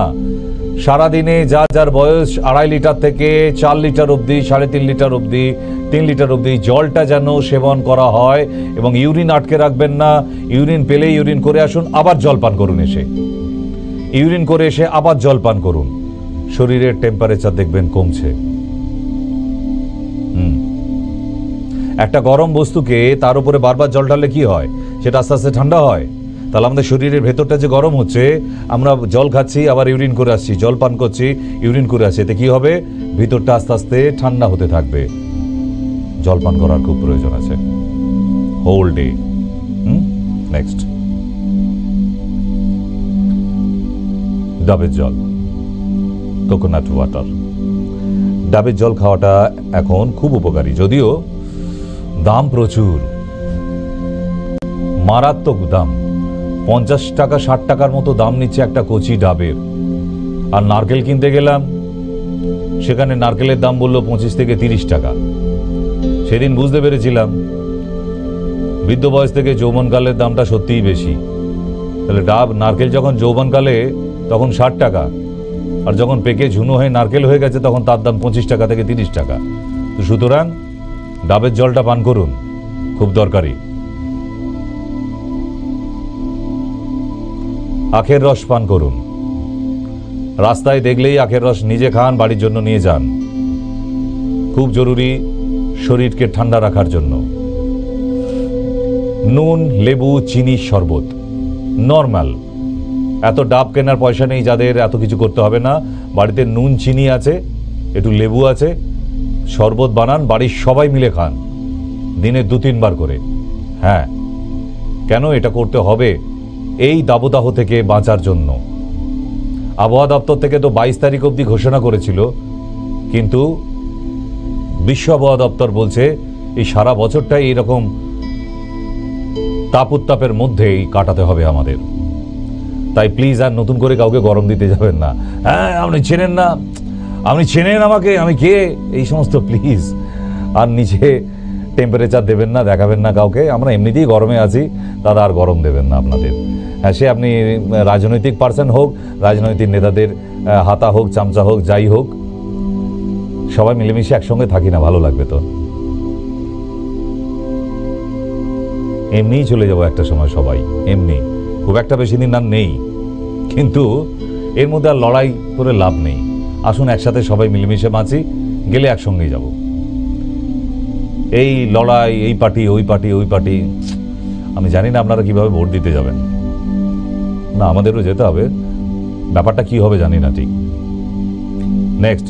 সারাদিনে যার বয়স 2.5 লিটার থেকে 4 লিটার অবধি, 3.5 লিটার অবধি, 3 লিটার অবধি জলটা যেন সেবন করা হয়। এবং ইউরিন আটকে রাখবেন না। ইউরিন পেলে ইউরিন করে আসুন, আবার জল পান করুন। ইউরিন করে এসে আবার জল পান করুন। শরীরের টেম্পারেচার দেখবেন কমছে। একটা গরম বস্তুকে তার উপরে বারবার জল ঢাললে কি হয়? সেটা আস্তে আস্তে ঠান্ডা হয়। তাহলে আমাদের শরীরের ভেতরটা যে গরম হচ্ছে, আমরা জল খাচ্ছি, আবার ইউরিন করে আসছি, জল পান করছি, ইউরিন করে আসছি, এতে কি হবে? ভিতরটা আস্তে আস্তে ঠান্ডা হতে থাকবে। জল পান করার খুব প্রয়োজন আছে হোল ডে। নেক্সট, ডাবের জল, কোকোনাট ওয়াটার। ডাবের জল খাওয়াটা এখন খুব উপকারী, যদিও দাম প্রচুর, মারাত্মক দাম। 50 টাকা 60 টাকার মতো দাম নিচ্ছে একটা কচি ডাবের। আর নারকেল কিনতে গেলাম, সেখানে নারকেলের দাম বললো 25 থেকে 30 টাকা। সেদিন বুঝতে পেরেছিলাম বৃদ্ধ বয়স থেকে যৌবনকালের দামটা সত্যিই বেশি। তাহলে নারকেল যখন যৌবনকালে তখন 60 টাকা, আর যখন পেকে ঝুনো হয়ে নারকেল হয়ে গেছে তখন তার দাম 25 টাকা থেকে 30 টাকা। তো সুতরাং ডাবের জলটা পান করুন, খুব দরকারি। আখের রস পান করুন। রাস্তায় দেখলেই আখের রস নিজে খান, বাড়ির জন্য নিয়ে যান, খুব জরুরি শরীরকে ঠান্ডা রাখার জন্য। নুন লেবু চিনি শরবত নর্মাল। এত ডাব কেনার পয়সা নেই যাদের, এত কিছু করতে হবে না। বাড়িতে নুন চিনি আছে, একটু লেবু আছে, শরবত বানান, বাড়ির সবাই মিলে খান দিনে 2-3 বার করে। হ্যাঁ, কেন এটা করতে হবে? এই দাবদাহ থেকে বাঁচার জন্য। আবহাওয়া দপ্তর থেকে তো 22 তারিখ অবধি ঘোষণা করেছিল, কিন্তু বিশ্ব আবহাওয়া দপ্তর বলছে এই সারা বছরটাই এরকম তাপ উত্তাপের মধ্যেই কাটাতে হবে আমাদের। তাই প্লিজ আর নতুন করে কাউকে গরম দিতে যাবেন না। হ্যাঁ, আপনি চেনেন না, আপনি চেনেন আমাকে, আমি কে, এই সমস্ত প্লিজ আর নিচে টেম্পারেচার দেবেন না, দেখাবেন না কাউকে। আমরা এমনিতেই গরমে আছি, তারা আর গরম দেবেন না আপনাদের। হ্যাঁ, সে আপনি রাজনৈতিক পার্সন হোক, রাজনৈতিক নেতাদের হাতা হোক, চামচা হোক, যাই হোক, সবাই মিলেমিশে একসঙ্গে থাকি না, ভালো লাগবে তো। এমনিই চলে যাবো একটা সময় সবাই, এমনি খুব একটা বেশি দিন আর নেই, কিন্তু এর মধ্যে আর লড়াই করে লাভ নেই। আসুন একসাথে সবাই মিলেমিশে বাঁচি, গেলে একসঙ্গেই যাব। এই লড়াই, এই পার্টি ওই পার্টি, ওই পার্টি, আমি জানি না আপনারা কিভাবে ভোট দিতে যাবেন, না আমাদেরও যেতে হবে, ব্যাপারটা কি হবে জানি না ঠিক। নেক্সট,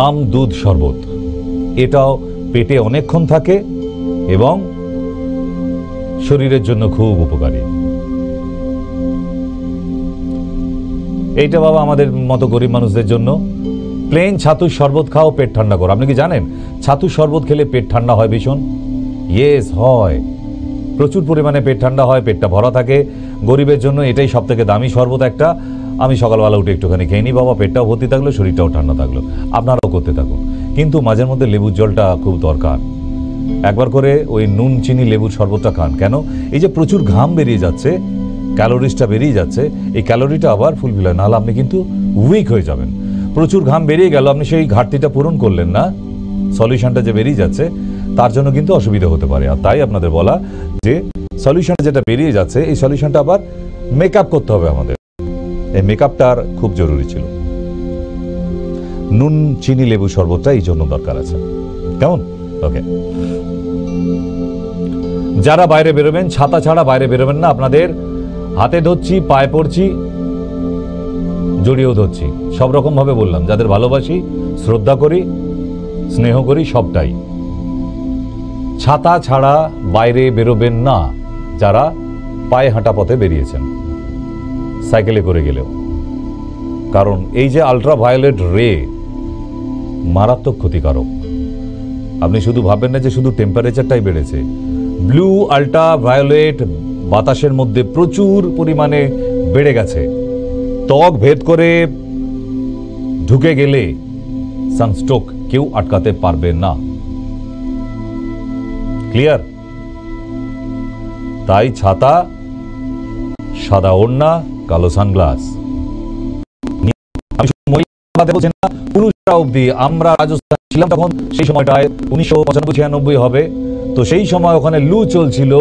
আম দুধ শরবত, এটাও পেটে অনেকক্ষণ থাকে এবং শরীরের জন্য খুব উপকারী। এইটা বাবা আমাদের মতো গরিব মানুষদের জন্য। প্লেন ছাতুর শরবত খাও, পেট ঠান্ডা করো। আপনি কি জানেন ছাতুর শরবত খেলে পেট ঠান্ডা হয় ভীষণ? ইয়েস হয়, প্রচুর পরিমাণে পেট ঠান্ডা হয়, পেটটা ভরা থাকে। গরিবের জন্য এটাই সব থেকে দামি শরবত একটা। আমি সকালবেলা উঠে একটুখানি খেয়ে নিই বাবা, পেটটাও ভর্তি থাকলো, শরীরটাও ঠান্ডা থাকলো। আপনারাও করতে থাকুন, কিন্তু মাঝের মধ্যে লেবুর জলটা খুব দরকার। একবার করে ওই নুন চিনি লেবুর শরবতটা খান। কেন? এই যে প্রচুর ঘাম বেরিয়ে যাচ্ছে, ক্যালোরিজটা বেরিয়ে যাচ্ছে, এই ক্যালোরিটা আবার ফুলফিল হয়, নাহলে আপনি কিন্তু উইক হয়ে যাবেন। প্রচুর ঘাম বেরিয়ে গেল, আপনি সেই ঘাটতিটা পূরণ করলেন না, সলিউশনটা যে বেরিয়ে যাচ্ছে তার জন্য কিন্তু অসুবিধা হতে পারে। আর তাই আপনাদের বলা যে সলিউশনটা যেটা বেরিয়ে যাচ্ছে, এই সলিউশনটা আবার মেকআপ করতে হবে আমাদের। এই মেকআপটার খুব জরুরি ছিল। নুন চিনি লেবু শরবতটা এই জন্য দরকার আছে। কেমন? ওকে। যারা বাইরে বেরোবেন, ছাতা ছাড়া বাইরে বেরোবেন না। আপনাদের হাতে ধরছি, পায়ে পড়ছি, জড়িয়েও ধরছি, সব রকম ভাবে বললাম। যাদের ভালোবাসি, শ্রদ্ধা করি, স্নেহ করি, সবটাই। ছাতা ছাড়া বাইরে বেরোবেন না যারা পায়ে হাঁটা পথে বেরিয়েছেন, সাইকেলে করে গেলেও। কারণ এই যে আল্ট্রাভায়োলেট রে মারাত্মক ক্ষতিকারক। আপনি শুধু ভাববেন না যে শুধু টেম্পারেচারটাই বেড়েছে। ব্লু আল্ট্রাভায়োলেট বাতাসের মধ্যে প্রচুর পরিমাণে বেড়ে গেছে। ত্বক ভেদ করে ঢুকে গেলে সানস্ট্রোক কেউ আটকাতে পারবে না। ক্লিয়ার? তাই ছাতা, সাদা ওড়না, কালো সানগ্লাস। বলছেন না, পুরুষরা অব্দি। আমরা রাজস্থান ছিলাম তখন, সেই সময়টায় 1995-96 হবে, তো সেই সময় ওখানে লু চলছিল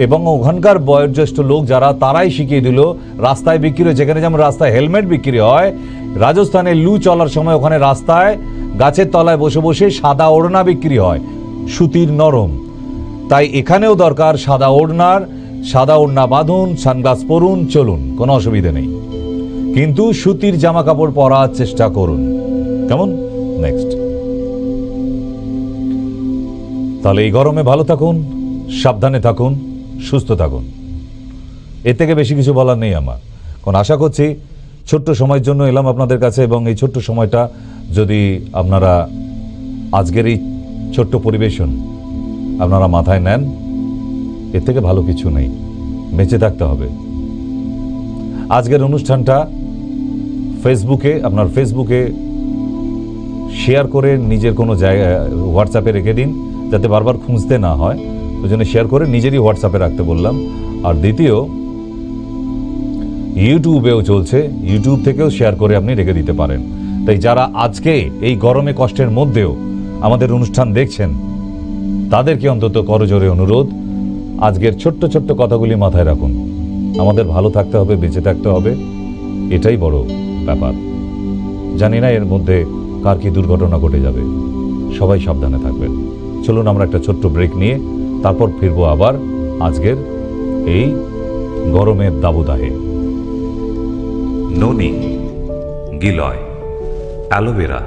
এবং ওখানকার বয়োজ্যেষ্ঠ লোক যারা, তারাই শিখিয়ে দিল রাস্তায় বিক্রি হয়, যেখানে যেমন রাস্তায় হেলমেট বিক্রি হয়, রাজস্থানে লু চলার সময় ওখানে রাস্তায় গাছের তলায় বসে বসে সাদা ওড়না বিক্রি হয়, সুতির নরম। তাই এখানেও দরকার সাদা ওড়নার। সাদা ওড়না বাঁধুন, সানগ্লাস পরুন, চলুন, কোনো অসুবিধা নেই, কিন্তু সুতির জামা কাপড় পরার চেষ্টা করুন। কেমন? নেক্সট। তাহলে এই গরমে ভালো থাকুন, সাবধানে থাকুন, সুস্থ থাকুন। এর থেকে বেশি কিছু বলার নেই আমার। কারণ আশা করছি ছোট্ট সময়ের জন্য এলাম আপনাদের কাছে, এবং এই ছোট্ট সময়টা যদি আপনারা আজকের এই ছোট্ট পরিবেশন আপনারা মাথায় নেন, এর থেকে ভালো কিছু নেই। বেঁচে থাকতে হবে। আজকের অনুষ্ঠানটা আপনার ফেসবুকে শেয়ার করে নিজের কোনো জায়গায় হোয়াটসঅ্যাপে রেখে দিন, যাতে বারবার খুঁজতে না হয়। ওই জন্য শেয়ার করে নিজেরই হোয়াটসঅ্যাপে রাখতে বললাম। আর দ্বিতীয়, ইউটিউবেও চলছে, ইউটিউব থেকেও শেয়ার করে আপনি রেখে দিতে পারেন। তাই যারা আজকে এই গরমে কষ্টের মধ্যেও আমাদের অনুষ্ঠান দেখছেন, তাদেরকে অন্তত করজোরে অনুরোধ, আজকের ছোট্ট ছোট্ট কথাগুলি মাথায় রাখুন। আমাদের ভালো থাকতে হবে, বেঁচে থাকতে হবে, এটাই বড় ব্যাপার। জানি না এর মধ্যে কার কি দুর্ঘটনা ঘটে যাবে। সবাই সাবধানে থাকবেন। চলুন আমরা একটা ছোট্ট ব্রেক নিয়ে তারপর ফিরবো আবার আজকের এই গরমের দাবদাহে। ননি, গিলয়, অ্যালোভেরা,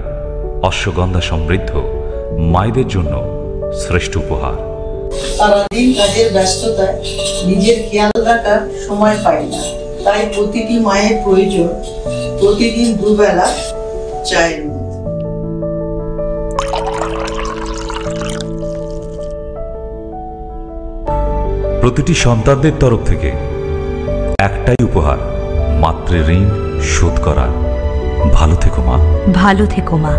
অশ্বগন্ধা সমৃদ্ধ মায়েদের জন্য শ্রেষ্ঠ উপহার। সারাদিন কাজের ব্যস্ততায় নিজের খেয়াল রাখার সময় পাই না, তাই প্রতিটি মায়ের প্রয়োজন প্রতিদিন দুবেলা চায়ের দুধ। প্রতিটি সন্তানদের তরফ থেকে একটাই উপহার, মাতৃ ঋণ শোধ করা। ভালো থেকো মা। ভালো থেকো মা।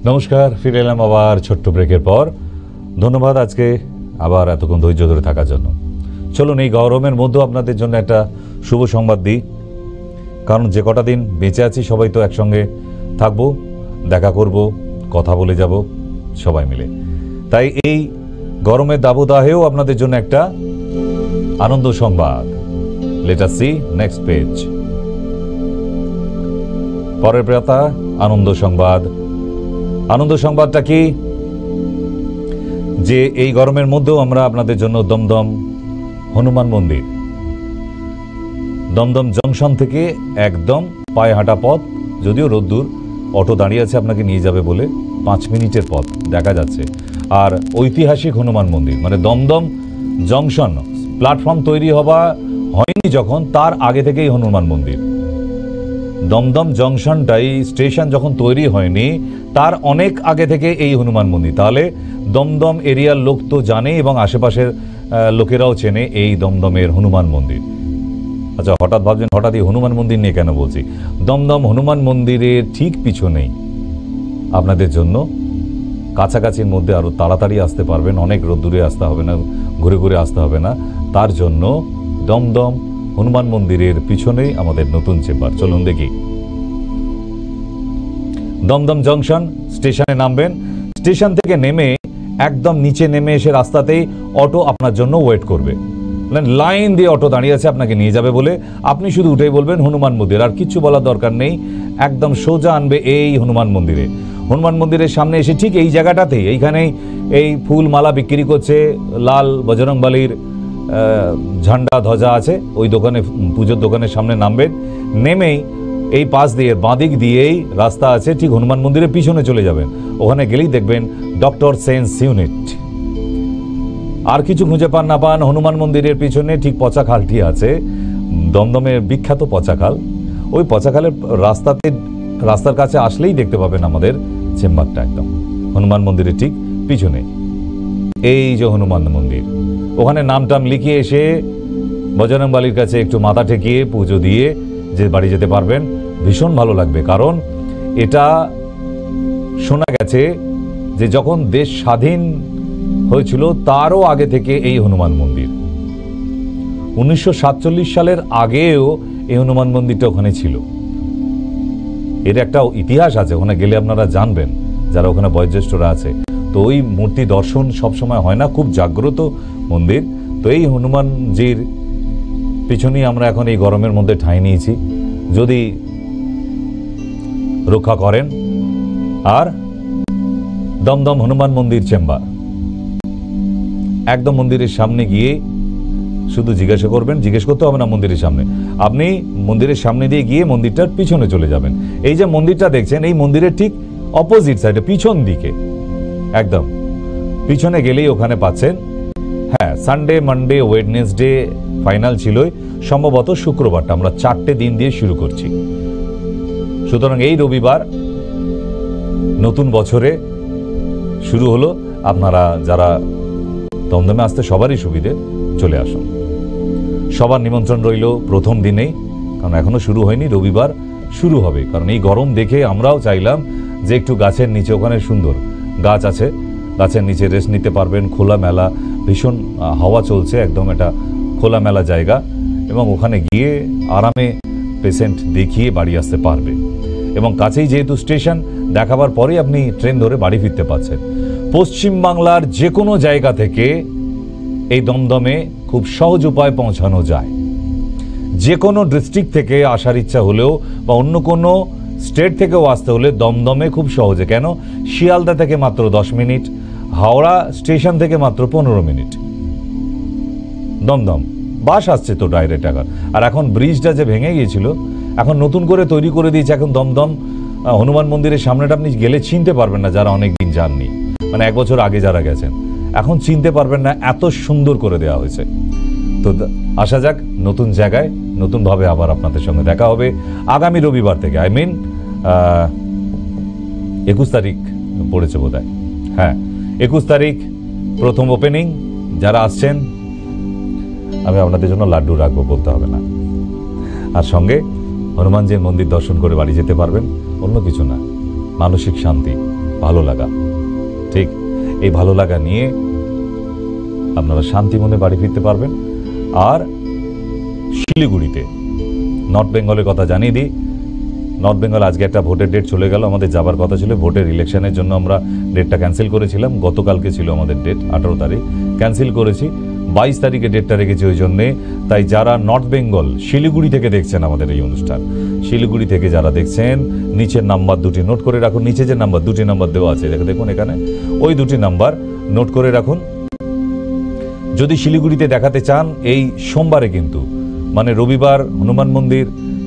নমস্কার, ফিরে এলাম আবার ছোট্ট ব্রেকের পর। ধন্যবাদ আজকে আবার এতক্ষণ ধৈর্য ধরে থাকার জন্য। চলুন এই গরমের মধ্যেও আপনাদের জন্য একটা শুভ সংবাদ দিই। কারণ যে কটা দিন বেঁচে আছি সবাই তো একসঙ্গে থাকবো, দেখা করব, কথা বলে যাব সবাই মিলে। তাই এই গরমের দাবদাহেও আপনাদের জন্য একটা আনন্দ সংবাদ। Let us see next page. পরের পাতা আনন্দ সংবাদ। আনন্দ সংবাদটা কি, যে এই গরমের মধ্যেও আমরা আপনাদের জন্য দমদম হনুমান মন্দির, দমদম জংশন থেকে একদম পায়ে হাঁটা পথ, যদিও রোদ্দুর, অটো দাঁড়িয়ে আছে আপনাকে নিয়ে যাবে বলে, 5 মিনিটের পথ দেখা যাচ্ছে। আর ঐতিহাসিক হনুমান মন্দির, মানে দমদম জংশন প্ল্যাটফর্ম তৈরি হয়নি যখন, তার আগে থেকেই হনুমান মন্দির। দমদম জংশনটাই স্টেশন যখন তৈরি হয়নি, তার অনেক আগে থেকে এই হনুমান মন্দির। তাহলে দমদম এরিয়ার লোক তো জানে এবং আশেপাশের লোকেরাও চেনে এই দমদমের হনুমান মন্দির। আচ্ছা, হঠাৎ ভাবছেন হঠাৎই হনুমান মন্দির নিয়ে কেন বলছি। দমদম হনুমান মন্দিরের ঠিক পিছনেই আপনাদের জন্য কাছাকাছির মধ্যে আরও তাড়াতাড়ি আসতে পারবেন, অনেক রোদ্দুরে আসতে হবে না, ঘুরে ঘুরে আসতে হবে না, তার জন্য দমদম হনুমান মন্দিরের পিছনেই আমাদের নতুন চেম্বার। চলুন দেখি। দমদম জংশন স্টেশনে নামবেন, স্টেশন থেকে নেমে একদম নিচে নেমে এসে রাস্তাতেই অটো আপনার জন্য ওয়েট করবে। লাইন দিয়ে অটো দাঁড়িয়ে আছে আপনাকে নিয়ে যাবে বলে, আপনি শুধু উঠেই বলবেন হনুমান মন্দির, আর কিচ্ছু বলার দরকার নেই, একদম সোজা আনবে এই হনুমান মন্দিরে। হনুমান মন্দিরের সামনে এসে ঠিক এই জায়গাটাতেই, এইখানেই এই ফুল মালা বিক্রি করছে, লাল বজরংবলীর ঝান্ডা ধ্বজা আছে, ওই দোকানে, পুজোর দোকানের সামনে নামবেন, নেমেই এই পাশ দিয়ে বাঁদিক দিয়েই রাস্তা আছে, ঠিক হনুমান মন্দিরের পিছনে চলে যাবেন। ওখানে গেলেই দেখবেন ডক্টর সেন্স ইউনিট। আর কিছু খুঁজে পান না পান, হনুমান মন্দিরের পিছনে ঠিক পচাখালটি আছে, দমদমের বিখ্যাত পচাখাল। ওই পচাখালের রাস্তার কাছে আসলেই দেখতে পাবেন আমাদের চেম্বারটা, একদম হনুমান মন্দিরের ঠিক পিছনে। এই যে হনুমান মন্দির, ওখানে নামটাম লিখিয়ে এসে বজরংবলীর কাছে একটু মাথা ঠেকিয়ে পুজো দিয়ে যে বাড়ি যেতে পারবেন। ভীষণ ভালো লাগবে, কারণ এটা শোনা গেছে যে যখন দেশ স্বাধীন হয়েছিল তারও আগে থেকে এই হনুমান মন্দির, 1947 সালের আগেও এই হনুমান মন্দিরটা ওখানে ছিল। এর একটা ইতিহাস আছে, ওখানে গেলে আপনারা জানবেন, যারা ওখানে বয়োজ্যেষ্ঠরা আছে। তো ওই মূর্তি দর্শন সবসময় হয় না, খুব জাগ্রত মন্দির। তো এই হনুমানজির পিছনেই আমরা এখন এই গরমের মধ্যে ঠাঁই নিয়েছি, যদি রক্ষা করেন। আর দমদম হনুমান মন্দির চেম্বার, একদম মন্দিরের সামনে গিয়ে শুধু জিজ্ঞাসা করবেন, জিজ্ঞেস করতে হবে না মন্দিরের সামনে, আপনি মন্দিরের সামনে দিয়ে গিয়ে মন্দিরটার পিছনে চলে যাবেন। এই যে মন্দিরটা দেখছেন, এই মন্দিরের ঠিক অপোজিট সাইডে, পিছন দিকে, একদম পিছনে গেলেই ওখানে পাচ্ছেন। হ্যাঁ, সানডে, মানডে, ওয়েডনেসডে ফাইনাল ছিলই, সম্ভবত শুক্রবারটা আমরা 4টে দিন দিয়ে শুরু করছি। সুতরাং এই রবিবার নতুন বছরে শুরু হলো। আপনারা যারা দমদমে আসতে সবারই সুবিধে, চলে আসুন। সবার নিমন্ত্রণ রইল প্রথম দিনেই, কারণ এখনো শুরু হয়নি, রবিবার শুরু হবে। কারণ এই গরম দেখে আমরাও চাইলাম যে একটু গাছের নিচে, ওখানে সুন্দর গাছ আছে, গাছের নিচে রেস্ট নিতে পারবেন, খোলা মেলা, ভীষণ হাওয়া চলছে, একদম এটা খোলা মেলা জায়গা, এবং ওখানে গিয়ে আরামে পেশেন্ট দেখিয়ে বাড়ি আসতে পারবে। এবং কাছেই যেহেতু স্টেশন, দেখাবার পরেই আপনি ট্রেন ধরে বাড়ি ফিরতে পারছেন। পশ্চিমবাংলার যে কোনো জায়গা থেকে এই দমদমে খুব সহজ উপায় পৌঁছানো যায়। যে কোনো ডিস্ট্রিক্ট থেকে আসার ইচ্ছা হলেও বা অন্য কোনো স্টেট থেকেও আসতে হলে দমদমে খুব সহজে, কেন শিয়ালদা থেকে মাত্র 10 মিনিট, হাওড়া স্টেশন থেকে মাত্র 15 মিনিট দমদম। বাস আসছে তো ডাইরেক্ট এখন। আর এখন ব্রিজটা যে ভেঙে গিয়েছিল, এখন নতুন করে তৈরি করে দিয়েছে। এখন দমদম হনুমান মন্দিরের সামনেটা আপনি গেলে চিনতে পারবেন না, যারা অনেক দিন যাননি, মানে 1 বছর আগে যারা গেছেন, এখন চিনতে পারবেন না, এত সুন্দর করে দেওয়া হয়েছে। তো আসা যাক নতুন জায়গায়, নতুনভাবে আবার আপনাদের সঙ্গে দেখা হবে আগামী রবিবার থেকে। আই মিন 21 তারিখ পড়েছে বোধহয়, হ্যাঁ 21 তারিখ প্রথম ওপেনিং। যারা আসছেন, আমি আপনাদের জন্য লাড্ডু রাখবো, বলতে হবে না। আর সঙ্গে হনুমানজির মন্দির দর্শন করে বাড়ি যেতে পারবেন, অন্য কিছু না, মানসিক শান্তি, ভালো লাগা। ঠিক এই ভালো লাগা নিয়ে আপনারা শান্তি মনে বাড়ি ফিরতে পারবেন। আর শিলিগুড়িতে, নর্থ বেঙ্গলের কথা জানিয়ে দিই, নর্থ বেঙ্গল আজকে একটা ভোটের ডেট চলে গেল। আমাদের যাবার কথা ছিল, ভোটের ইলেকশনের জন্য আমরা ডেটটা ক্যান্সেল করেছিলাম। গতকালকে ছিল আমাদের ডেট, 18 তারিখ, ক্যান্সেল করেছি। 22 তারিখে ডেটটা রেখেছি ওই জন্যে। তাই যারা নর্থ বেঙ্গল শিলিগুড়ি থেকে দেখছেন আমাদের এই অনুষ্ঠান, শিলিগুড়ি থেকে যারা দেখছেন, নিচের নাম্বার দুটি নোট করে রাখুন। নিচে যে নাম্বার, দুটি নাম্বার দেওয়া আছে দেখুন এখানে, ওই দুটি নাম্বার নোট করে রাখুন। যদি শিলিগুড়িতে দেখাতে চান, এই সোমবারে কিন্তু মানে রবিবার হনুমান মন্দির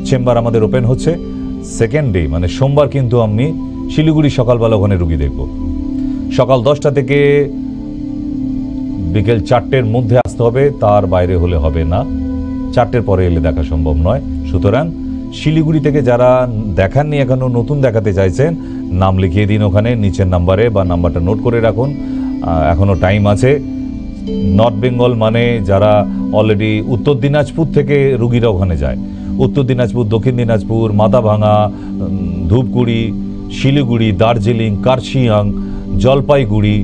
চেম্বার আমাদের ওপেন হচ্ছে। সেকেন্ড ডে মানে সোমবার কিন্তু আমি শিলিগুড়ি সকালবেলা ওখানে রুগী দেখব। সকাল 10টা থেকে বিকেল 4টের মধ্যে আসতে হবে, তার বাইরে হলে হবে না। 4টের পরে এলে দেখা সম্ভব নয়। সুতরাং শিলিগুড়ি থেকে যারা দেখাননি এখনো, নতুন দেখাতে চাইছেন, নাম লিখিয়ে দিন ওখানে নিচের নাম্বারে, বা নাম্বারটা নোট করে রাখুন, এখনো টাইম আছে। নর্থ বেঙ্গল মানে যারা অলরেডি উত্তর দিনাজপুর থেকে রুগীরা ওখানে যায়, উত্তর দিনাজপুর, দক্ষিণ দিনাজপুর, মাথাভাঙা, ধূপগুড়ি, শিলিগুড়ি, দার্জিলিং, কার্শিয়াং, জলপাইগুড়ি,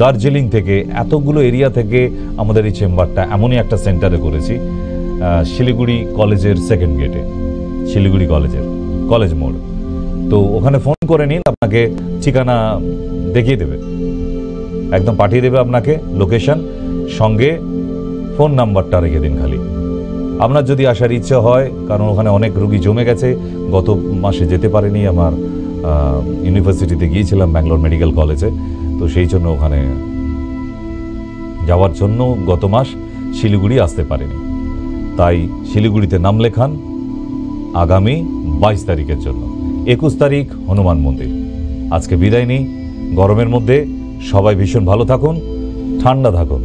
দার্জিলিং থেকে এতগুলো এরিয়া থেকে আমাদের এই চেম্বারটা এমনই একটা সেন্টারে করেছি, শিলিগুড়ি কলেজের সেকেন্ড গেটে, শিলিগুড়ি কলেজের কলেজ মোড়। তো ওখানে ফোন করে নিন, আপনাকে ঠিকানা দেখিয়ে দেবে, একদম পাঠিয়ে দেবে আপনাকে লোকেশন, সঙ্গে ফোন নাম্বারটা রেখে দিন খালি। আপনার যদি আসার ইচ্ছা হয়, কারণ ওখানে অনেক রুগী জমে গেছে, গত মাসে যেতে পারেনি, আমার ইউনিভার্সিটিতে গিয়েছিলাম ব্যাঙ্গালোর মেডিকেল কলেজে, তো সেই জন্য ওখানে যাওয়ার জন্য গত মাস শিলিগুড়ি আসতে পারেনি। তাই শিলিগুড়িতে নাম লেখান আগামী 22 তারিখের জন্য। 21 তারিখ হনুমান মন্দির। আজকে বিদায় নিই। গরমের মধ্যে সবাই ভীষণ ভালো থাকুন, ঠান্ডা থাকুন।